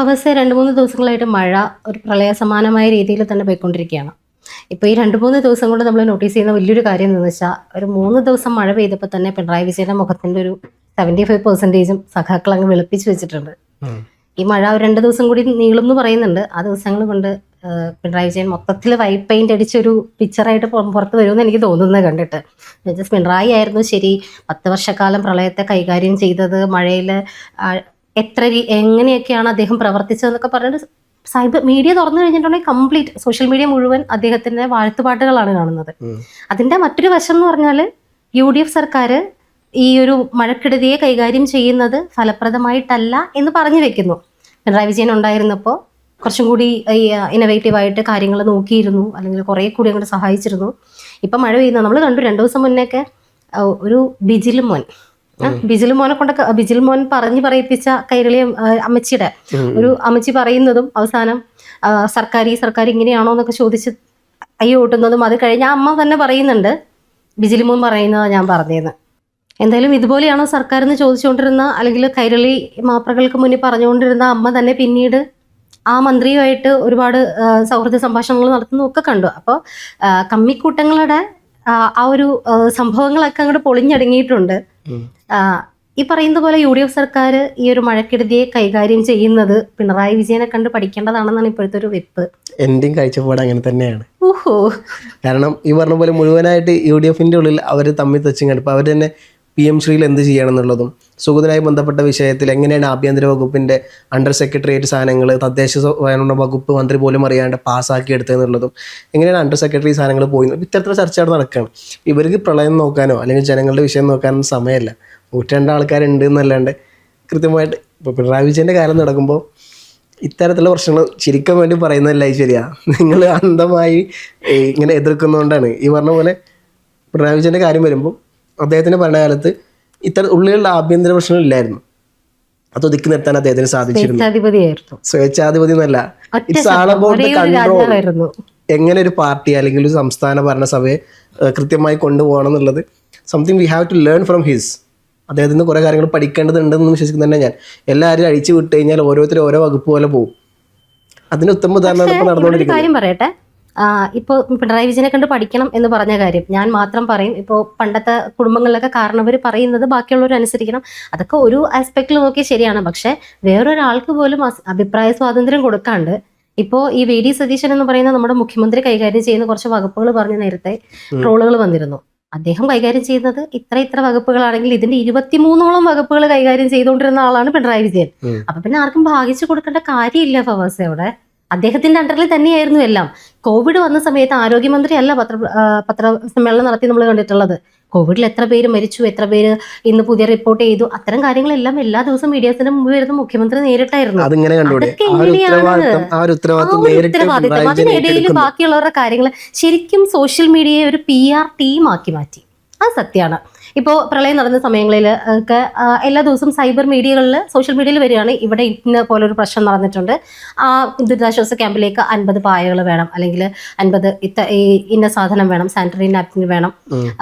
ഫവസെ 2-3 ദിവസങ്ങളായിട്ട് മഴ ഒരു പ്രളയസമാനമായ രീതിയിൽ തന്നെ പോയിക്കൊണ്ടിരിക്കുകയാണ്. ഇപ്പോൾ ഈ 2-3 ദിവസം കൊണ്ട് നമ്മൾ നോട്ടീസ് ചെയ്യുന്ന വലിയൊരു കാര്യം എന്താണെന്ന് വെച്ചാൽ, ഒരു 3 ദിവസം മഴ പെയ്തപ്പോൾ തന്നെ പിണറായി വിജയന്റെ മുഖത്തിന്റെ ഒരു 75% സഖാക്കൾ അങ്ങ് വെളുപ്പിച്ച് വെച്ചിട്ടുണ്ട്. ഈ മഴ ഒരു 2 ദിവസം കൂടി നീളും എന്ന് പറയുന്നുണ്ട്. ആ ദിവസങ്ങൾ കൊണ്ട് പിണറായി വിജയൻ മൊത്തത്തിൽ വൈറ്റ് പെയിന്റ് അടിച്ചൊരു പിക്ചറായിട്ട് പുറത്ത് വരുമെന്ന് എനിക്ക് തോന്നുന്നത് കണ്ടിട്ട്. ജസ്റ്റ് പിണറായി ആയിരുന്നു ശരി, 10 വർഷക്കാലം പ്രളയത്തെ കൈകാര്യം ചെയ്തത്, മഴയിൽ എങ്ങനെയൊക്കെയാണ് അദ്ദേഹം പ്രവർത്തിച്ചതെന്നൊക്കെ പറഞ്ഞിട്ട് സൈബർ മീഡിയ തുറന്നു കഴിഞ്ഞിട്ടുണ്ടെങ്കിൽ കംപ്ലീറ്റ് സോഷ്യൽ മീഡിയ മുഴുവൻ അദ്ദേഹത്തിന്റെ വാഴ്ത്തുപാട്ടുകളാണ് കാണുന്നത്. അതിന്റെ മറ്റൊരു വശം എന്ന് പറഞ്ഞാൽ UDF സർക്കാർ ഈ ഒരു മഴക്കെടുതിയെ കൈകാര്യം ചെയ്യുന്നത് ഫലപ്രദമായിട്ടല്ല എന്ന് പറഞ്ഞു വെക്കുന്നു. പിണറായി വിജയൻ ഉണ്ടായിരുന്നപ്പോൾ കുറച്ചും കൂടി ഇന്നോവേറ്റീവായിട്ട് കാര്യങ്ങൾ നോക്കിയിരുന്നു, അല്ലെങ്കിൽ കുറേ കൂടി അങ്ങോട്ട് സഹായിച്ചിരുന്നു. ഇപ്പം മഴ പെയ്യുന്നത് നമ്മൾ കണ്ടു. 2 ദിവസം മുന്നേക്കെ ഒരു ബിജിൽ മോൻ പറഞ്ഞ് പറയിപ്പിച്ച കൈരളി അമ്മച്ചിയുടെ ഒരു അമ്മച്ചി പറയുന്നതും അവസാനം സർക്കാർ ഇങ്ങനെയാണോ എന്നൊക്കെ ചോദിച്ച് അയ്യോ ഓട്ടുന്നതും, അത് കഴിഞ്ഞ അമ്മ തന്നെ പറയുന്നുണ്ട് ബിജിൽ മോൻ പറയുന്നതാണ് ഞാൻ പറഞ്ഞതെന്ന്. എന്തായാലും ഇതുപോലെയാണോ സർക്കാർ എന്ന് ചോദിച്ചുകൊണ്ടിരുന്ന, അല്ലെങ്കിൽ കൈരളി മാപ്രകൾക്ക് മുന്നിൽ പറഞ്ഞുകൊണ്ടിരുന്ന അമ്മ തന്നെ പിന്നീട് ആ മന്ത്രിയുമായിട്ട് ഒരുപാട് സൗഹൃദ സംഭാഷണങ്ങൾ നടത്തുന്നതൊക്കെ കണ്ടു. അപ്പോൾ കമ്മിക്കൂട്ടങ്ങളുടെ ആ ഒരു സംഭവങ്ങളൊക്കെ അങ്ങോട്ട് പൊളിഞ്ഞടങ്ങിയിട്ടുണ്ട്. ഈ പറയുന്ന പോലെ UDF സർക്കാർ ഈ ഒരു മഴക്കെടുതിയെ കൈകാര്യം ചെയ്യുന്നത് പിണറായി വിജയനെ കണ്ട് പഠിക്കേണ്ടതാണെന്നാണ് ഇപ്പോഴത്തെ ഒരു വെപ്പ്. എന്റെയും കാഴ്ചപ്പാട് അങ്ങനെ തന്നെയാണ്. ഓഹോ, കാരണം ഈ പറഞ്ഞ പോലെ മുഴുവനായിട്ട് UDFന്റെ ഉള്ളിൽ അവർ തമ്മിൽ തച്ചും കണ്ടപ്പോൾ അവർ തന്നെ PM ശ്രീയിൽ എന്ത് ചെയ്യണം എന്നുള്ളതും, സുഗതനായി ബന്ധപ്പെട്ട വിഷയത്തിൽ എങ്ങനെയാണ് ആഭ്യന്തര വകുപ്പിന്റെ അണ്ടർ സെക്രട്ടേറിയറ്റ് സാധനങ്ങൾ തദ്ദേശ സ്വയംഭരണ വകുപ്പ് മന്ത്രി പോലും അറിയാണ്ട് പാസ്സാക്കി എടുത്തതെന്നുള്ളതും, എങ്ങനെയാണ് അണ്ടർ സെക്രട്ടറി സാധനങ്ങൾ പോയി, ഇത്തരത്തിലുള്ള ചർച്ച അവിടെ നടക്കുകയാണ്. ഇവർക്ക് പ്രളയം നോക്കാനോ അല്ലെങ്കിൽ ജനങ്ങളുടെ വിഷയം നോക്കാനോ സമയമല്ല. 102 ആൾക്കാരുണ്ട് എന്നല്ലാണ്ട് കൃത്യമായിട്ട് ഇപ്പോൾ പിണറായി വിജയന്റെ കാലം നടക്കുമ്പോൾ ഇത്തരത്തിലുള്ള പ്രശ്നങ്ങൾ ചിരിക്കാൻ വേണ്ടി പറയുന്നതല്ല ശരിയാ. നിങ്ങൾ അന്ധമായി ഇങ്ങനെ എതിർക്കുന്നതുകൊണ്ടാണ്. ഈ പറഞ്ഞ പോലെ പിണറായി വിജയന്റെ കാര്യം വരുമ്പോൾ അദ്ദേഹത്തിന്റെ ഭരണകാലത്ത് ഉള്ളിലുള്ള ആഭ്യന്തര പ്രശ്നങ്ങൾ ഇല്ലായിരുന്നു. അത് ഒതുക്കി നിർത്താൻ അദ്ദേഹത്തിന് സാധിച്ചിരുന്നു. സ്വേച്ഛാധിപതി എന്നല്ല, it's all about the control. എങ്ങനെ ഒരു പാർട്ടി അല്ലെങ്കിൽ ഒരു സംസ്ഥാന ഭരണസഭയെ കൃത്യമായി കൊണ്ടുപോകണം എന്നുള്ളത് something we have to learn from his. അദ്ദേഹത്തിൽ നിന്ന് കുറേ കാര്യങ്ങൾ പഠിക്കേണ്ടതുണ്ടെന്ന് വിശ്വസിക്കുന്ന തന്നെ ഞാൻ. എല്ലാവരും അഴിച്ചു വിട്ട് കഴിഞ്ഞാൽ ഓരോരുത്തരും ഓരോ വകുപ്പ് പോലെ പോകും. അതിന് ഉത്തമ ഉദാഹരണമാണ് ഇപ്പോൾ നടന്നുകൊണ്ടിരിക്കുന്നത്. ഇപ്പോൾ പിണറായി വിജയനെ കണ്ട് പഠിക്കണം എന്ന് പറഞ്ഞ കാര്യം ഞാൻ മാത്രം പറയും. ഇപ്പോൾ പണ്ടത്തെ കുടുംബങ്ങളിലൊക്കെ കാരണവർ പറയുന്നത് ബാക്കിയുള്ളവർ അനുസരിക്കണം, അതൊക്കെ ഒരു ആസ്പെക്റ്റിൽ നോക്കി ശരിയാണ്. പക്ഷെ വേറൊരാൾക്ക് പോലും അഭിപ്രായ സ്വാതന്ത്ര്യം കൊടുക്കാണ്ട് ഇപ്പോൾ ഈ VD സതീശൻ എന്ന് പറയുന്ന നമ്മുടെ മുഖ്യമന്ത്രി കൈകാര്യം ചെയ്യുന്ന കുറച്ച് വകുപ്പുകൾ പറഞ്ഞ് നേരത്തെ ട്രോളുകൾ വന്നിരുന്നു. അദ്ദേഹം കൈകാര്യം ചെയ്യുന്നത് ഇത്ര വകുപ്പുകളാണെങ്കിൽ ഇതിന്റെ 23ഓളം വകുപ്പുകൾ കൈകാര്യം ചെയ്തുകൊണ്ടിരുന്ന ആളാണ് പിണറായി വിജയൻ. അപ്പൊ പിന്നെ ആർക്കും ഭാഗിച്ചു കൊടുക്കേണ്ട കാര്യമില്ല ഫവാസെ. അവിടെ അദ്ദേഹത്തിന്റെ അണ്ടറിൽ തന്നെയായിരുന്നു എല്ലാം. കോവിഡ് വന്ന സമയത്ത് ആരോഗ്യമന്ത്രി അല്ല പത്രസമ്മേളനം നടത്തി നമ്മൾ കണ്ടിട്ടുള്ളത്. കോവിഡിൽ എത്ര പേര് മരിച്ചു, എത്ര പേര് ഇന്ന് പുതിയ റിപ്പോർട്ട് ചെയ്തു, അത്തരം കാര്യങ്ങളെല്ലാം എല്ലാ ദിവസവും മീഡിയാസിന്റെ മുമ്പ് വരുന്ന മുഖ്യമന്ത്രി നേരിട്ടായിരുന്നു. അതൊക്കെ ഉത്തരവാദിത്തം. അതിനിടയിൽ ബാക്കിയുള്ളവരുടെ കാര്യങ്ങൾ ശരിക്കും സോഷ്യൽ മീഡിയയെ ഒരു PR ടീം ആക്കി മാറ്റി. അത് സത്യമാണ്. ഇപ്പോൾ പ്രളയം നടന്ന സമയങ്ങളിൽ ഒക്കെ എല്ലാ ദിവസവും സൈബർ മീഡിയകളിൽ സോഷ്യൽ മീഡിയയിൽ വരികയാണ്, ഇവിടെ ഇന്ന പോലൊരു പ്രശ്നം നടന്നിട്ടുണ്ട്, ആ ദുരിതാശ്വാസ ക്യാമ്പിലേക്ക് 50 പായകൾ വേണം, അല്ലെങ്കിൽ 50 ഇന്ന സാധനം വേണം, സാനിറ്ററി നാപ്കിൻ വേണം,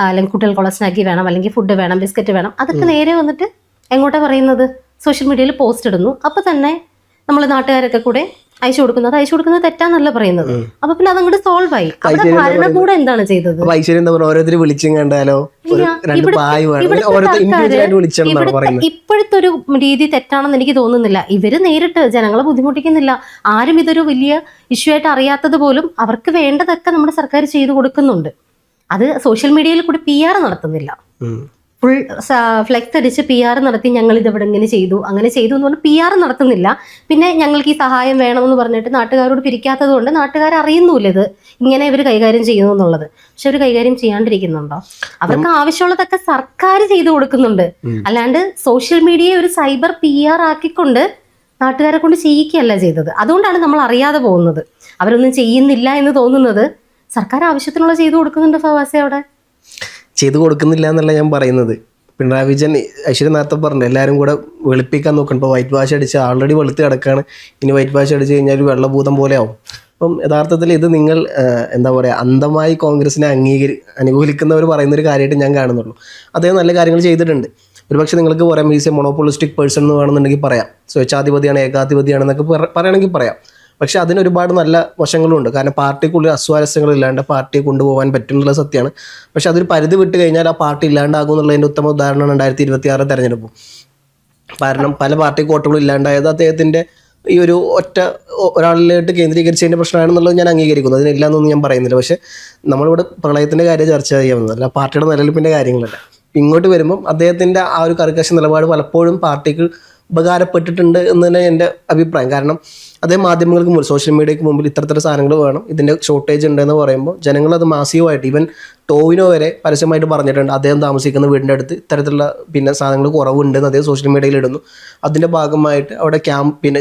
അല്ലെങ്കിൽ കുട്ടികൾക്കുള്ള സ്നാക്കി വേണം, അല്ലെങ്കിൽ ഫുഡ് വേണം, ബിസ്ക്കറ്റ് വേണം. അതൊക്കെ നേരെ വന്നിട്ട് എങ്ങോട്ടാണ് പറയുന്നത്? സോഷ്യൽ മീഡിയയിൽ പോസ്റ്റ് ഇടുന്നു. അപ്പോൾ തന്നെ നമ്മൾ നാട്ടുകാരൊക്കെ കൂടെ അയച്ചു കൊടുക്കുന്നത് തെറ്റാന്നല്ല പറയുന്നത്. അപ്പൊ പിന്നെ അതങ്ങോട്ട് സോൾവ് ആയി. ഭരണകൂടം എന്താണ് ചെയ്തത്? ഇപ്പോഴത്തെ ഒരു രീതി തെറ്റാണെന്ന് എനിക്ക് തോന്നുന്നില്ല. ഇവര് നേരിട്ട് ജനങ്ങളെ ബുദ്ധിമുട്ടിക്കുന്നില്ല. ആരും ഇതൊരു വലിയ ഇഷ്യൂ ആയിട്ട് അറിയാത്തത് പോലും അവർക്ക് വേണ്ടതൊക്കെ നമ്മുടെ സർക്കാർ ചെയ്തു കൊടുക്കുന്നുണ്ട്. അത് സോഷ്യൽ മീഡിയയിൽ കൂടി PR നടത്തുന്നില്ല. ഫുൾ ഫ്ലെക്സ് അടിച്ച് PR നടത്തി ഞങ്ങൾ ഇതെവിടെ ഇങ്ങനെ ചെയ്തു അങ്ങനെ ചെയ്തു എന്ന് പറഞ്ഞാൽ PR നടത്തുന്നില്ല. പിന്നെ ഞങ്ങൾക്ക് ഈ സഹായം വേണമെന്ന് പറഞ്ഞിട്ട് നാട്ടുകാരോട് പിരിക്കാത്തത് കൊണ്ട് നാട്ടുകാർ അറിയുന്നില്ല ഇത് ഇങ്ങനെ ഇവർ കൈകാര്യം ചെയ്യുന്നു എന്നുള്ളത്. പക്ഷെ അവർ കൈകാര്യം ചെയ്യാണ്ടിരിക്കുന്നുണ്ടോ? അവർക്ക് ആവശ്യമുള്ളതൊക്കെ സർക്കാർ ചെയ്തു കൊടുക്കുന്നുണ്ട്. അല്ലാണ്ട് സോഷ്യൽ മീഡിയയെ ഒരു സൈബർ PR ആക്കിക്കൊണ്ട് നാട്ടുകാരെ കൊണ്ട് ചെയ്യിക്കുകയല്ല ചെയ്തത്. അതുകൊണ്ടാണ് നമ്മൾ അറിയാതെ പോകുന്നത്. അവരൊന്നും ചെയ്യുന്നില്ല എന്ന് തോന്നുന്നത്. സർക്കാർ ആവശ്യത്തിനുള്ള ചെയ്തു കൊടുക്കുന്നുണ്ട് ഫവാസെ. അവിടെ ചെയ്തു കൊടുക്കുന്നില്ല എന്നല്ല ഞാൻ പറയുന്നത്. പിണറായി വിജയൻ ഐശ്വര്യ നേരത്തെ പറഞ്ഞു എല്ലാവരും കൂടെ വെളുപ്പിക്കാൻ നോക്കണം. ഇപ്പോൾ വൈറ്റ് വാഷ് അടിച്ച് ആൾറെഡി വെളുത്ത് കിടക്കാണ്, ഇനി വൈറ്റ് വാഷ് അടിച്ച് കഴിഞ്ഞാൽ ഒരു വെള്ളഭൂതം പോലെ ആവും. അപ്പം യഥാർത്ഥത്തിൽ ഇത് നിങ്ങൾ എന്താ പറയുക അന്ധമായി കോൺഗ്രസിനെ അനുകൂലിക്കുന്നവർ പറയുന്നൊരു കാര്യമായിട്ട് ഞാൻ കാണുന്നുള്ളൂ. അദ്ദേഹം നല്ല കാര്യങ്ങൾ ചെയ്തിട്ടുണ്ട്. ഒരുപക്ഷെ നിങ്ങൾക്ക് പറയാം ഈസ് എ മൊണോപോളിസ്റ്റിക് പേഴ്സൺ എന്ന് വേണമെന്നുണ്ടെങ്കിൽ പറയാം, സ്വേച്ഛാധിപതിയാണ്, ഏകാധിപതിയാണെന്നൊക്കെ പറയണമെങ്കിൽ പറയാം. പക്ഷേ അതിന് ഒരുപാട് നല്ല വശങ്ങളുണ്ട്. കാരണം പാർട്ടിക്കുള്ളിൽ അസ്വാരസ്യങ്ങളില്ലാണ്ട് പാർട്ടിയെ കൊണ്ടുപോകാൻ പറ്റും എന്നുള്ള സത്യമാണ്. പക്ഷേ അതൊരു പരിധി വിട്ട് കഴിഞ്ഞാൽ ആ പാർട്ടി ഇല്ലാണ്ടാകും എന്നുള്ളതിൻ്റെ ഉത്തമ ഉദാഹരണമാണ് 2026 തെരഞ്ഞെടുപ്പ്. കാരണം പല പാർട്ടി കോട്ടകളും ഇല്ലാണ്ടായത് അദ്ദേഹത്തിൻ്റെ ഈ ഒരു ഒരാളിലോട്ട് കേന്ദ്രീകരിച്ചതിൻ്റെ പ്രശ്നമാണെന്നുള്ളത് ഞാൻ അംഗീകരിക്കുന്നു. അതിനില്ല എന്നൊന്നും ഞാൻ പറയുന്നില്ല. പക്ഷേ നമ്മളിവിടെ പ്രളയത്തിൻ്റെ കാര്യം ചർച്ച ചെയ്യാവുന്നതല്ല, പാർട്ടിയുടെ നിലനിൽപ്പിൻ്റെ കാര്യങ്ങളല്ല. ഇങ്ങോട്ട് വരുമ്പം അദ്ദേഹത്തിൻ്റെ ആ ഒരു കർക്കശ നിലപാട് പലപ്പോഴും പാർട്ടിക്ക് ഉപകാരപ്പെട്ടിട്ടുണ്ട് എന്ന് തന്നെ എൻ്റെ അഭിപ്രായം. കാരണം അദ്ദേഹം മാധ്യമങ്ങൾക്ക് മുമ്പിൽ, സോഷ്യൽ മീഡിയയ്ക്ക് മുമ്പിൽ ഇത്തരത്തിലുള്ള സാധനങ്ങൾ വേണം, ഇതിൻ്റെ ഷോർട്ടേജ് ഉണ്ടെന്ന് പറയുമ്പോൾ ജനങ്ങളത് മാസീവായിട്ട്, ഈവൻ ടോവിനോ വരെ പരസ്യമായിട്ട് പറഞ്ഞിട്ടുണ്ട് അദ്ദേഹം താമസിക്കുന്ന വീടിൻ്റെ അടുത്ത് ഇത്തരത്തിലുള്ള സാധനങ്ങൾ കുറവുണ്ടെന്ന് അദ്ദേഹം സോഷ്യൽ മീഡിയയിൽ ഇടുന്നു. അതിൻ്റെ ഭാഗമായിട്ട് അവിടെ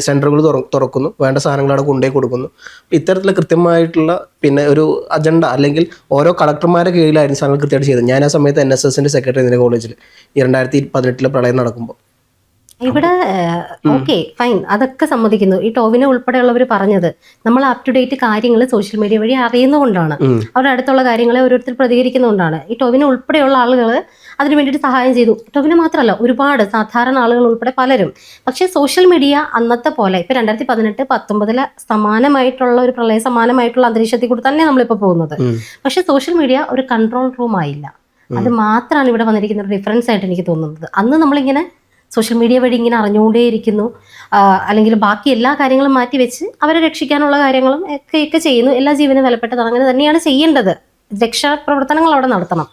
സെൻറ്ററുകൾ തുറക്കുന്നു, വേണ്ട സാധനങ്ങൾ അവിടെ കൊണ്ടുപോയി കൊടുക്കുന്നു. ഇത്തരത്തിലുള്ള കൃത്യമായിട്ടുള്ള ഒരു അജണ്ട, അല്ലെങ്കിൽ ഓരോ കളക്ടർമാരുടെ കീഴിലായിരുന്നു സാധനങ്ങൾ കൃത്യമായിട്ട് ചെയ്തത്. ഞാൻ ആ സമയത്ത് NSSൻ്റെ സെക്രട്ടറി ഇതിൻ്റെ കോളേജിൽ ഈ 2018 പ്രളയം നടക്കുമ്പോൾ. ഇവിടെ ഓക്കെ ഫൈൻ, അതൊക്കെ സമ്മതിക്കുന്നു. ഈ ടോവിനെ ഉൾപ്പെടെയുള്ളവർ പറഞ്ഞത് നമ്മൾ അപ് ടു ഡേറ്റ് കാര്യങ്ങൾ സോഷ്യൽ മീഡിയ വഴി അറിയുന്നതുകൊണ്ടാണ്, അവരുടെ അടുത്തുള്ള കാര്യങ്ങളെ ഓരോരുത്തർ പ്രതികരിക്കുന്നതുകൊണ്ടാണ്. ഈ ടോവിനെ ഉൾപ്പെടെയുള്ള ആളുകൾ അതിന് വേണ്ടിയിട്ട് സഹായം ചെയ്തു. ടോവിനെ മാത്രമല്ല, ഒരുപാട് സാധാരണ ആളുകൾ ഉൾപ്പെടെ പലരും. പക്ഷേ സോഷ്യൽ മീഡിയ അന്നത്തെ പോലെ ഇപ്പൊ 2018-19 സമാനമായിട്ടുള്ള ഒരു പ്രളയ സമാനമായിട്ടുള്ള അന്തരീക്ഷത്തിൽ കൂടി തന്നെ നമ്മളിപ്പോൾ പോകുന്നത്. പക്ഷെ സോഷ്യൽ മീഡിയ ഒരു കൺട്രോൾ റൂം ആയില്ല. അത് മാത്രമാണ് ഇവിടെ വന്നിരിക്കുന്ന ഒരു ഡിഫറൻസ് ആയിട്ട് എനിക്ക് തോന്നുന്നത്. അന്ന് നമ്മളിങ്ങനെ സോഷ്യൽ മീഡിയ വഴി ഇങ്ങനെ അറിഞ്ഞുകൊണ്ടേയിരിക്കുന്നു, അല്ലെങ്കിൽ ബാക്കി എല്ലാ കാര്യങ്ങളും മാറ്റി വെച്ച് അവരെ രക്ഷിക്കാനുള്ള കാര്യങ്ങളും ഒക്കെ ചെയ്യുന്നു. എല്ലാ ജീവനും വിലപ്പെട്ടതാണ്, അങ്ങനെ തന്നെയാണ് ചെയ്യേണ്ടത്. രക്ഷാപ്രവർത്തനങ്ങൾ അവിടെ നടത്തണം.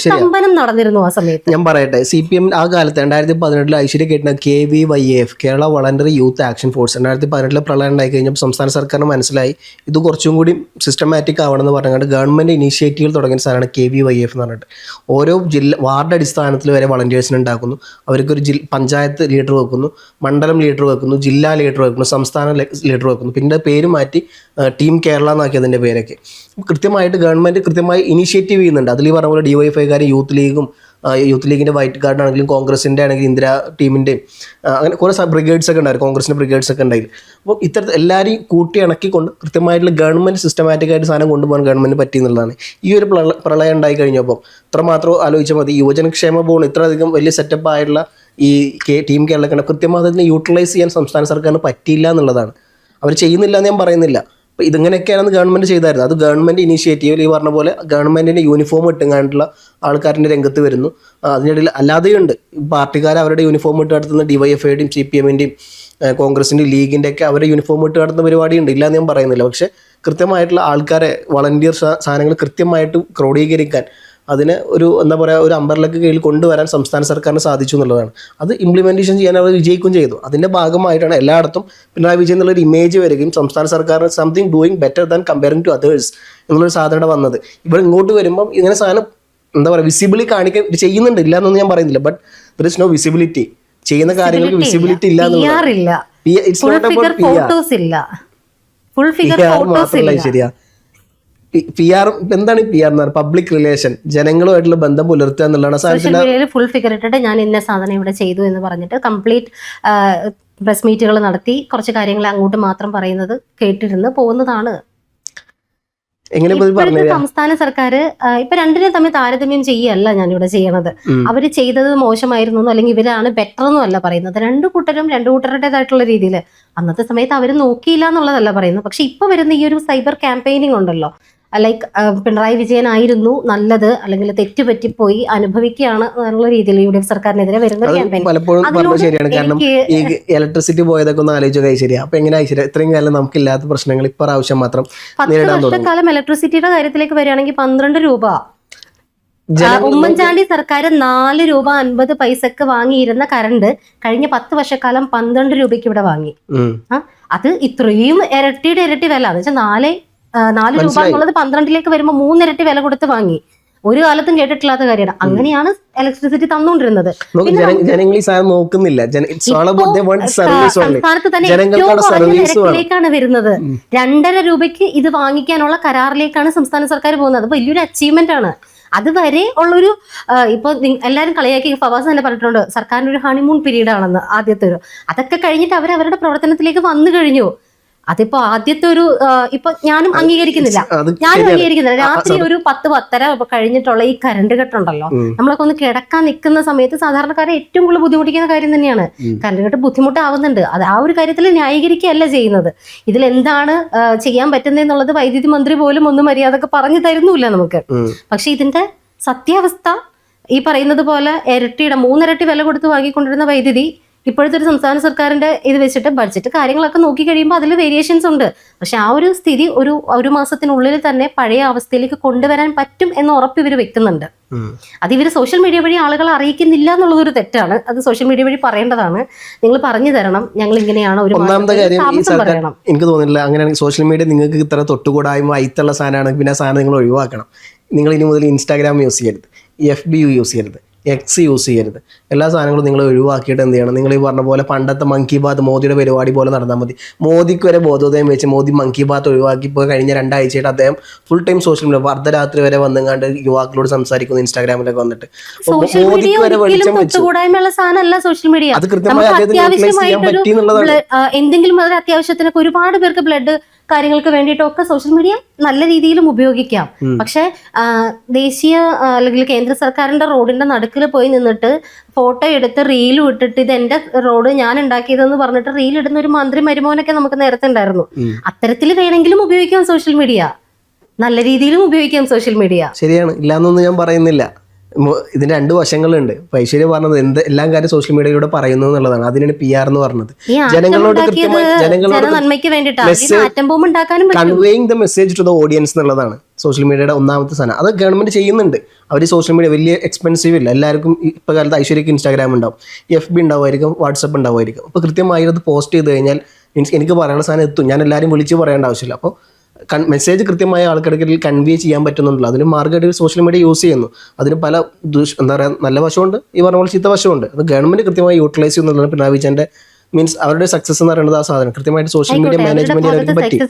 സ്തംഭനം നടന്നിരുന്നു ആ സമയത്ത്. ഞാൻ പറയട്ടെ, CPM ആ കാലത്ത് 2018 ഐശ്വര്യ കേട്ടിന KVYAF, Kerala voluntary youth action force, 2018 പ്രളയം ഉണ്ടായി കഴിഞ്ഞപ്പോൾ സംസ്ഥാന സർക്കാരിന് മനസ്സിലായി ഇത് കുറച്ചും കൂടി സിസ്റ്റമാറ്റിക് ആവണമെന്ന് പറഞ്ഞുകൊണ്ട് ഗവൺമെന്റ് ഇനീഷ്യേറ്റീവ് തുടങ്ങിയ സാധനമാണ് KVYAF എന്ന് പറഞ്ഞിട്ട്. ഓരോ വാർഡ് അടിസ്ഥാനത്തിൽ വരെ വളണ്ടിയേഴ്സിന് ഉണ്ടാക്കുന്നു. അവർക്കൊരു പഞ്ചായത്ത് ലീഡർ വെക്കുന്നു, മണ്ഡലം ലീഡർ വെക്കുന്നു, ജില്ലാ ലീഡർ വെക്കുന്നു, സംസ്ഥാന ലീഡർ വെക്കുന്നു. പിന്നെ പേര് മാറ്റി ടീം കേരള എന്നാക്കി അതിൻ്റെ പേരൊക്കെ. കൃത്യമായിട്ട് ഗവൺമെൻറ് കൃത്യമായി ഇനീഷ്യേറ്റീവ് ചെയ്യുന്നുണ്ട്. അതിൽ ഈ പറഞ്ഞ പോലെ DYFIക്കാരും യൂത്ത് ലീഗിൻ്റെ വൈറ്റ് കാർഡ് ആണെങ്കിലും കോൺഗ്രസിൻ്റെ ആണെങ്കിലും ഇന്ദിരാ ടീമിൻ്റെയും അങ്ങനെ കുറേ ബ്രിഗേഡ്സ് ഒക്കെ ഉണ്ടായിരുന്നു, കോൺഗ്രസിൻ്റെ ബ്രിഗേഡ്സ് ഒക്കെ ഉണ്ടായിരുന്നു. അപ്പോൾ ഇത്തരത്തിൽ എല്ലാവരെയും കൂട്ടി ഇണക്കിക്കൊണ്ട് കൃത്യമായിട്ടുള്ള ഗവൺമെൻറ് സിസ്റ്റമാറ്റിക്കായിട്ട് സാധനം കൊണ്ടുപോകാൻ ഗവൺമെൻറ് പറ്റി എന്നുള്ളതാണ്. ഈ ഒരു പ്രളയം ഉണ്ടായി കഴിഞ്ഞപ്പോൾ ഇത്രമാത്രം ആലോചിച്ചാൽ മതി. യുവജനക്ഷേമ ബോർഡ് ഇത്രയധികം വലിയ സെറ്റപ്പ് ആയിട്ടുള്ള ഈ ടീം കേരളക്കാണ് കൃത്യമായി അതിനെ യൂട്ടിലൈസ് ചെയ്യാൻ സംസ്ഥാന സർക്കാരിന് പറ്റിയില്ല എന്നുള്ളതാണ്. അവർ ചെയ്യുന്നില്ല എന്ന് ഞാൻ പറയുന്നില്ല. അപ്പോൾ ഇതിങ്ങനെയൊക്കെയാണ് ഗവൺമെൻറ് ചെയ്തായിരുന്നു. അത് ഗവൺമെൻറ് ഇനീഷ്യേറ്റീവിൽ ഈ പറഞ്ഞ പോലെ ഗവൺമെൻറ്റിൻ്റെ യൂണിഫോം ഇട്ടുകൊണ്ടുള്ള ആൾക്കാരുടെ രംഗത്ത് വരുന്നു. അതിനിടയിൽ അല്ലാതെയുണ്ട് പാർട്ടിക്കാർ അവരുടെ യൂണിഫോം ഇട്ട് നടത്തുന്ന DYFIയുടെയും CPMൻ്റെയും കോൺഗ്രസിൻ്റെയും ലീഗിൻ്റെ ഒക്കെ അവരുടെ യൂണിഫോം ഇട്ട് നടത്തുന്ന പരിപാടിയുണ്ട്, ഇല്ല എന്ന് ഞാൻ പറയുന്നില്ല. പക്ഷേ കൃത്യമായിട്ടുള്ള ആൾക്കാരെ വളണ്ടിയർ സാധനങ്ങൾ കൃത്യമായിട്ട് ക്രോഡീകരിക്കാൻ, അതിനെ ഒരു ഒരു അമ്പർലക്ക് കീഴിൽ കൊണ്ടുവരാൻ സംസ്ഥാന സർക്കാരിന് സാധിച്ചു എന്നുള്ളതാണ്. അത് ഇംപ്ലിമെൻറ്റേഷൻ ചെയ്യാൻ അവർ വിജയിക്കുകയും ചെയ്തു. അതിൻ്റെ ഭാഗമായിട്ടാണ് എല്ലായിടത്തും പിണറായി വിജയൻ എന്നുള്ളൊരു ഇമേജ് വരികയും സംസ്ഥാന സർക്കാരിന് something doing better than comparing to others എന്നുള്ളൊരു സാധനം വന്നത്. ഇവിടെ ഇങ്ങോട്ട് വരുമ്പം ഇങ്ങനെ സാധനം വിസിബിളി കാണിക്കാൻ ചെയ്യുന്നുണ്ട്, ഇല്ല എന്നൊന്നും ഞാൻ പറയുന്നില്ല. But there is no visibility. ചെയ്യുന്ന കാര്യങ്ങൾക്ക് വിസിബിലിറ്റി ഇല്ല എന്നുള്ളത്. ശരിയാ. PR എന്താണ് PR എന്ന് പറഞ്ഞാൽ പബ്ലിക് റിലേഷൻ, ജനങ്ങളുമായിട്ടുള്ള ബന്ധം പുലർത്തുക എന്നുള്ളതാണ്. സോഷ്യൽ മീഡിയയിൽ ഫുൾ ഫിഗർ ഇട്ടിട്ട് ഞാൻ ഇന്ന സാധനം ഇവിടെ ചെയ്തു എന്ന് പറഞ്ഞിട്ട് കംപ്ലീറ്റ് പ്രസ് മീറ്റുകൾ നടത്തി കുറച്ച് കാര്യങ്ങൾ അങ്ങോട്ട് മാത്രം പറയുന്നത് കേട്ടിരുന്ന് പോകുന്നതാണ്. സംസ്ഥാന സർക്കാർ ഇപ്പൊ രണ്ടിനും തമ്മിൽ താരതമ്യം ചെയ്യല്ല ഞാനിവിടെ ചെയ്യണത്. അവര് ചെയ്തത് മോശമായിരുന്നു അല്ലെങ്കിൽ ഇവരാണ് ബെറ്റർ എന്നും അല്ല പറയുന്നത്. രണ്ടു കൂട്ടരുടേതായിട്ടുള്ള രീതിയിൽ അന്നത്തെ സമയത്ത് അവർ നോക്കിയില്ല എന്നുള്ളതല്ല പറയുന്നത്. പക്ഷെ ഇപ്പൊ വരുന്ന ഈ ഒരു സൈബർ ക്യാമ്പയിനിങ് ഉണ്ടല്ലോ, ലൈക്ക് പിണറായി വിജയൻ ആയിരുന്നു നല്ലത് അല്ലെങ്കിൽ തെറ്റുപറ്റിപ്പോയി അനുഭവിക്കുകയാണ് എന്നുള്ള രീതിയിൽ UDF സർക്കാരിനെതിരെ വരുന്ന ക്യാമ്പയിൻ പലപ്പോഴും ശരിയാണ്. കാരണം ഈ ഇലക്ട്രിസിറ്റി പോയതൊക്കെ ഒന്ന് ആലോചിക്കുക. ശരിയാ. അപ്പൊ എങ്ങനെ ഇത്രയും കാലം നമുക്കില്ലാത്ത പ്രശ്നങ്ങൾ ഇപ്പൊ ആവശ്യം മാത്രം 10 വർഷക്കാലം ഇലക്ട്രിസിറ്റിയുടെ കാര്യത്തിലേക്ക് വരികയാണെങ്കിൽ 12 രൂപ. ഉമ്മൻചാണ്ടി സർക്കാർ 4 രൂപ 50 പൈസക്ക് വാങ്ങിയിരുന്ന കറണ്ട് കഴിഞ്ഞ 10 വർഷക്കാലം 12 രൂപയ്ക്ക് ഇവിടെ വാങ്ങി. അത് ഇത്രയും ഇരട്ടിയുടെ ഇരട്ടി വില എന്ന് വെച്ചാൽ 4 രൂപ എന്നുള്ളത് 12ലേക്ക് വരുമ്പോൾ 3 ഇരട്ടി വില കൊടുത്ത് വാങ്ങി. ഒരു കാലത്തും കേട്ടിട്ടില്ലാത്ത കാര്യമാണ്. അങ്ങനെയാണ് ഇലക്ട്രിസിറ്റി തന്നുകൊണ്ടിരുന്നത്. സംസ്ഥാനത്ത് തന്നെ ഏറ്റവും കുറഞ്ഞ നിരക്കിലേക്കാണ് വരുന്നത്. 2.5 രൂപയ്ക്ക് ഇത് വാങ്ങിക്കാനുള്ള കരാറിലേക്കാണ് സംസ്ഥാന സർക്കാർ പോകുന്നത്. അത് വലിയൊരു അച്ചീവ്മെന്റ് ആണ്. അതുവരെ ഉള്ളൊരു ഇപ്പൊ എല്ലാവരും കളിയാക്കി ഫവാസ് തന്നെ പറഞ്ഞിട്ടുണ്ട് സർക്കാരിന്റെ ഒരു ഹണിമൂൺ പീരീഡ് ആണെന്ന്. ആദ്യത്തെ അതൊക്കെ കഴിഞ്ഞിട്ട് അവരുടെ പ്രവർത്തനത്തിലേക്ക് വന്നു കഴിഞ്ഞു. അതിപ്പോ ആദ്യത്തെ ഒരു ഇപ്പൊ ഞാനും അംഗീകരിക്കുന്നില്ല അത് രാത്രി ഒരു 10-10:30 കഴിഞ്ഞിട്ടുള്ള ഈ കറണ്ട് കട്ടുണ്ടല്ലോ, നമ്മളൊക്കെ ഒന്ന് കിടക്കാൻ നിൽക്കുന്ന സമയത്ത് സാധാരണക്കാരെ ഏറ്റവും കൂടുതൽ ബുദ്ധിമുട്ടിക്കുന്ന കാര്യം തന്നെയാണ്. കറണ്ട് കട്ട് ബുദ്ധിമുട്ടാവുന്നുണ്ട്, അത് ആ ഒരു കാര്യത്തിൽ ന്യായീകരിക്കുകയല്ല ചെയ്യുന്നത്. ഇതിൽ എന്താണ് ചെയ്യാൻ പറ്റുന്നതെന്നുള്ളത് വൈദ്യുതി മന്ത്രി പോലും ഒന്ന് മര്യാദക്ക് പറഞ്ഞു തരുന്നില്ല നമുക്ക്. പക്ഷെ ഇതിന്റെ സത്യാവസ്ഥ ഈ പറയുന്നത് പോലെ ഇരട്ടിയുടെ 3 ഇരട്ടി വില കൊടുത്ത് വാങ്ങിക്കൊണ്ടിരുന്ന വൈദ്യുതി ഇപ്പോഴത്തെ ഒരു സംസ്ഥാന സർക്കാരിന്റെ ഇത് വെച്ചിട്ട് ബഡ്ജറ്റ് കാര്യങ്ങളൊക്കെ നോക്കി കഴിയുമ്പോൾ അതിൽ വേരിയേഷൻസ് ഉണ്ട്. പക്ഷെ ആ ഒരു സ്ഥിതി ഒരു മാസത്തിനുള്ളിൽ തന്നെ പഴയ അവസ്ഥയിലേക്ക് കൊണ്ടുവരാൻ പറ്റും എന്ന ഉറപ്പ് ഇവർ വെക്കുന്നുണ്ട്. അത് ഇവർ സോഷ്യൽ മീഡിയ വഴി ആളുകളെ അറിയിക്കുന്നില്ല എന്നുള്ളതൊരു തെറ്റാണ്. അത് സോഷ്യൽ മീഡിയ വഴി പറയേണ്ടതാണ്. നിങ്ങൾ പറഞ്ഞു തരണം, ഞങ്ങൾ ഇങ്ങനെയാണ് ഒരു ഒന്നാമത്തെ കാര്യം ഈ സർക്കാർ എനിക്ക് തോന്നുന്നില്ല അങ്ങനെയാണെങ്കിൽ സോഷ്യൽ മീഡിയ നിങ്ങൾക്ക് ഇത്ര തൊട്ടുകൂടായ്മ അയത്തുള്ള സാധനമാണെങ്കിൽ പിന്നെ ആ സാധനം നിങ്ങൾ ഒഴിവാക്കണം. നിങ്ങൾ ഇനി മുതൽ ഇൻസ്റ്റാഗ്രാം യൂസ് ചെയ്യരുത്, FB യൂസ് ചെയ്യരുത്, X യൂസ് ചെയ്യരുത്. എല്ലാ സാധനങ്ങളും നിങ്ങൾ ഒഴിവാക്കിയിട്ട് എന്ത് ചെയ്യണം, നിങ്ങൾ ഈ പറഞ്ഞ പോലെ പണ്ടത്തെ മൻ കി ബാത്ത് മോദിയുടെ പരിപാടി പോലെ നടന്നാൽ മതി. മോദിക്ക് വരെ ബോധോദയം വെച്ച് മോദി മൻ കി ബാത്ത് ഒഴിവാക്കി ഇപ്പോൾ കഴിഞ്ഞ 2 ആഴ്ചയായിട്ട് അദ്ദേഹം ഫുൾ ടൈം സോഷ്യൽ മീഡിയ അർദ്ധരാത്രി വരെ വന്നുകൊണ്ട് യുവാക്കളോട് സംസാരിക്കുന്നു ഇൻസ്റ്റാഗ്രാമിലൊക്കെ വന്നിട്ട്. മോദിക്ക് വരെ വെളിച്ചം വെച്ചു. അത് കൃത്യമായി അദ്ദേഹത്തിന് ചെയ്യാൻ പറ്റി എന്നുള്ളതാണ്. എന്തെങ്കിലും അതൊരു അത്യാവശ്യത്തിനൊക്കെ ഒരുപാട് പേർക്ക് ബ്ലഡ് കാര്യങ്ങൾക്ക് വേണ്ടിയിട്ടൊക്കെ സോഷ്യൽ മീഡിയ നല്ല രീതിയിലും ഉപയോഗിക്കാം. പക്ഷെ ദേശീയ അല്ലെങ്കിൽ കേന്ദ്ര സർക്കാരിന്റെ റോഡിന്റെ നടുക്കിൽ പോയി നിന്നിട്ട് ഫോട്ടോ എടുത്ത് റീലും ഇട്ടിട്ട് ഇത് എന്റെ റോഡ് ഞാൻ ഉണ്ടാക്കിയതെന്ന് പറഞ്ഞിട്ട് റീൽ ഇടുന്ന ഒരു മന്ത്രി മരുമോനൊക്കെ നമുക്ക് നേരത്തെ ഉണ്ടായിരുന്നു. അത്തരത്തിൽ വേണമെങ്കിലും ഉപയോഗിക്കാം സോഷ്യൽ മീഡിയ, നല്ല രീതിയിലും ഉപയോഗിക്കാം സോഷ്യൽ മീഡിയ. ശരിയാണ്, ഇല്ലാന്നൊന്നും ഞാൻ പറയുന്നില്ല. ഇതിന് 2 വശങ്ങളുണ്ട്. ഐശ്വര്യ പറഞ്ഞത് എല്ലാം കാര്യം സോഷ്യൽ മീഡിയയിലൂടെ പറയുന്നു എന്നുള്ളതാണ്. അതിനാണ് PR എന്ന് പറഞ്ഞത്. ജനങ്ങളോട് conveying the message to the audience എന്നുള്ളതാണ് സോഷ്യൽ മീഡിയയുടെ ഒന്നാമത്തെ സാധനം. അത് ഗവൺമെന്റ് ചെയ്യുന്നുണ്ട്. അവർ സോഷ്യൽ മീഡിയ വലിയ എക്സ്പെൻസീവ് ഇല്ല. എല്ലാവർക്കും ഇപ്പോൾ കാലത്ത് ഐശ്വര്യക്ക് ഇൻസ്റ്റാഗ്രാം ഉണ്ടാവും, FB ഉണ്ടാവുമായിരിക്കും, വാട്സപ്പ് ഉണ്ടാവുമായിരിക്കും. അപ്പോൾ കൃത്യമായി അത് പോസ്റ്റ് ചെയ്ത് കഴിഞ്ഞാൽ എനിക്ക് പറയാനുള്ള സാധനം എത്തും. ഞാൻ എല്ലാവരും വിളിച്ച് പറയേണ്ട ആവശ്യമില്ല. അപ്പോൾ മെസ്സേജ് കൃത്യമായ ആൾക്കിടയിൽ കൺവേ ചെയ്യാൻ പറ്റുന്നുണ്ടല്ലോ. അതിന് മാർഗ്ഗമായിട്ട് സോഷ്യൽ മീഡിയ യൂസ് ചെയ്യുന്നു. അതിന് പല എന്താ പറയുക, നല്ല വശമുണ്ട്, ഈ പറഞ്ഞ പോലെ ചീത്ത വശമുണ്ട്. അത് ഗവൺമെന്റ് കൃത്യമായി യൂട്ടിലൈസ് ചെയ്യുന്നതാണ് പിണറായി വിജയന്റെ മീൻസ് അവരുടെ സക്സസ് എന്ന് പറയുന്നത് ആ സാധനം കൃത്യമായിട്ട് സോഷ്യൽ മീഡിയ മാനേജ്മെന്റ്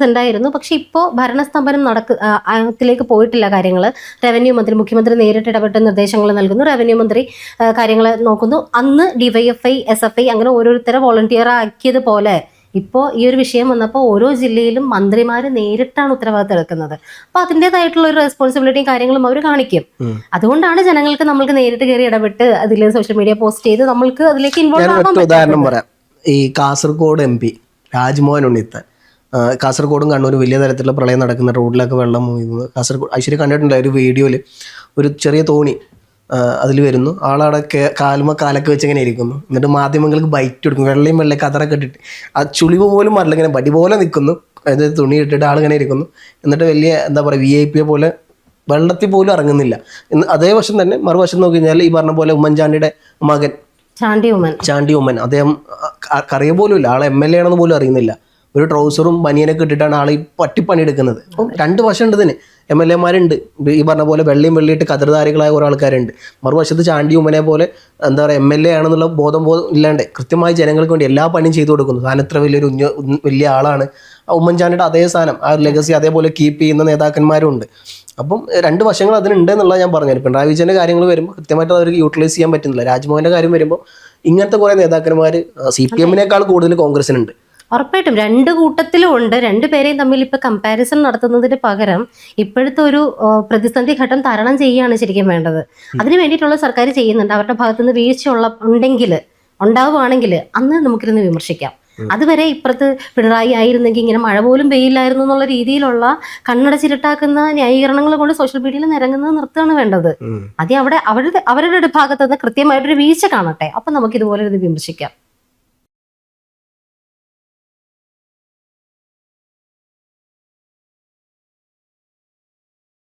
ഉണ്ടായിരുന്നു. പക്ഷെ ഇപ്പോൾ ഭരണസ്തംഭനം ത്തിലേക്ക് പോയിട്ടില്ല കാര്യങ്ങൾ. റവന്യൂ മന്ത്രി, മുഖ്യമന്ത്രി നേരിട്ട് ഇടപെട്ട് നിർദ്ദേശങ്ങൾ നൽകുന്നു, റവന്യൂ മന്ത്രി കാര്യങ്ങൾ നോക്കുന്നു. അന്ന് DYFI SFI അങ്ങനെ ഓരോരുത്തരെ വോളണ്ടിയർ ആക്കിയതുപോലെ ഇപ്പോൾ ഈ ഒരു വിഷയം വന്നപ്പോൾ ഓരോ ജില്ലയിലും മന്ത്രിമാർ നേരിട്ടാണ് ഉത്തരവാദിത്തം എടുക്കുന്നത്. അപ്പോൾ അതിൻ്റെതായിട്ടുള്ള ഒരു റെസ്പോൺസിബിലിറ്റിയും കാര്യങ്ങളും അവർ കാണിക്കും. അതുകൊണ്ടാണ് ജനങ്ങൾക്ക് നമ്മൾക്ക് നേരിട്ട് കയറി ഇടപെട്ട് അതിൽ സോഷ്യൽ മീഡിയ പോസ്റ്റ് ചെയ്ത് നമ്മൾക്ക് അതിലേക്ക് ഇൻവോൾവ് ആകാൻ. ഉദാഹരണം പറയാം, ഈ കാസർഗോഡ് MP രാജ്മോഹൻ ഉണ്ണിത്താൻ കാസർഗോഡും കണ്ണൂരും വലിയ തരത്തിലുള്ള പ്രളയം നടക്കുന്ന റോഡിലൊക്കെ വെള്ളം മൂങ്ങുന്നത്. കാസർഗോഡ് ഐശ്വര്യ കണ്ടിട്ടുണ്ട് ഒരു വീഡിയോയിൽ, ഒരു ചെറിയ തോണി അതിൽ വരുന്നു, ആളവിടെ കാലൊക്കെ വെച്ച് ഇങ്ങനെ ഇരിക്കുന്നു. എന്നിട്ട് മാധ്യമങ്ങൾക്ക് ബൈറ്റ് കൊടുക്കും, വെള്ളയും വെള്ളയൊക്കെ കതറൊക്കെ ഇട്ടിട്ട് ആ ചുളിവ് പോലും മാറില്ല, ഇങ്ങനെ വടി പോലെ നിൽക്കുന്നു. അതായത് തുണി ഇട്ടിട്ട് ആളിങ്ങനെ ഇരിക്കുന്നു. എന്നിട്ട് വലിയ എന്താ പറയുക VIP പോലെ വെള്ളത്തിൽ പോലും ഇറങ്ങുന്നില്ല. അതേ വശം തന്നെ മറുവശം നോക്കി കഴിഞ്ഞാൽ ഈ പറഞ്ഞ പോലെ ഉമ്മൻചാണ്ടിയുടെ മകൻ ചാണ്ടി ഉമ്മൻ, അദ്ദേഹം അറിയ പോലും ഇല്ല, ആളെ MLA ആണെന്ന് പോലും അറിയുന്നില്ല. ഒരു ട്രൗസറും ബനിയനൊക്കെ ഇട്ടിട്ടാണ് ആൾ ഈ പട്ടിപ്പണി എടുക്കുന്നത്. അപ്പം 2 വശമുണ്ട് ഇതിന്. MLA മാരുണ്ട്, ഈ പറഞ്ഞ പോലെ വെള്ളിയിട്ട് കതിർധാരികളായ കുറേ ആൾക്കാരുണ്ട്. മറുവശത്ത് ചാണ്ടി ഉമ്മനെ പോലെ എന്താ പറയുക MLA ആണെന്നുള്ള ബോധം ഇല്ലാണ്ട് കൃത്യമായി ജനങ്ങൾക്ക് വേണ്ടി എല്ലാ പണിയും ചെയ്തു കൊടുക്കുന്നു. താൻ എത്ര വലിയ ആളാണ്. ഉമ്മൻചാണ്ടിയുടെ അതേ സ്ഥാനം, ആ ലെഗസി അതേപോലെ കീപ്പ് ചെയ്യുന്ന നേതാക്കന്മാരും ഉണ്ട്. അപ്പം 2 വശങ്ങൾ അതിനുണ്ട് എന്നുള്ളത് ഞാൻ പറഞ്ഞു. പിണറായി വിജയൻ്റെ കാര്യങ്ങൾ വരുമ്പോൾ കൃത്യമായിട്ട് അവർക്ക് യൂട്ടിലൈസ് ചെയ്യാൻ പറ്റുന്നില്ല. രാജ്മോഹൻ്റെ കാര്യം വരുമ്പോൾ ഇങ്ങനത്തെ കുറേ നേതാക്കന്മാർ CPM-നേക്കാൾ കൂടുതൽ കോൺഗ്രസിനുണ്ട്. ഉറപ്പായിട്ടും 2 കൂട്ടത്തിലും ഉണ്ട്. 2 പേരെയും തമ്മിൽ ഇപ്പൊ കമ്പാരിസൺ നടത്തുന്നതിന് പകരം ഇപ്പോഴത്തെ ഒരു പ്രതിസന്ധി ഘട്ടം തരണം ചെയ്യുകയാണ് ശരിക്കും വേണ്ടത്. അതിന് വേണ്ടിയിട്ടുള്ള സർക്കാർ ചെയ്യുന്നുണ്ട്. അവരുടെ ഭാഗത്തുനിന്ന് വീഴ്ച ഉണ്ടാവുകയാണെങ്കിൽ അന്ന് നമുക്കിരുന്ന് വിമർശിക്കാം. അതുവരെ ഇപ്പുറത്ത് പിണറായി ആയിരുന്നെങ്കിൽ ഇങ്ങനെ മഴ പോലും പെയ്യില്ലായിരുന്നു എന്നുള്ള രീതിയിലുള്ള കണ്ണടച്ചിരുട്ടാക്കുന്ന ന്യായീകരണങ്ങൾ കൊണ്ട് സോഷ്യൽ മീഡിയയിൽ നിരങ്ങുന്നത് നിർത്തുകയാണ് വേണ്ടത്. അത് അവരുടെ ഭാഗത്തുനിന്ന് കൃത്യമായിട്ടൊരു വീഴ്ച കാണട്ടെ, അപ്പൊ നമുക്ക് ഇതുപോലെ വിമർശിക്കാം.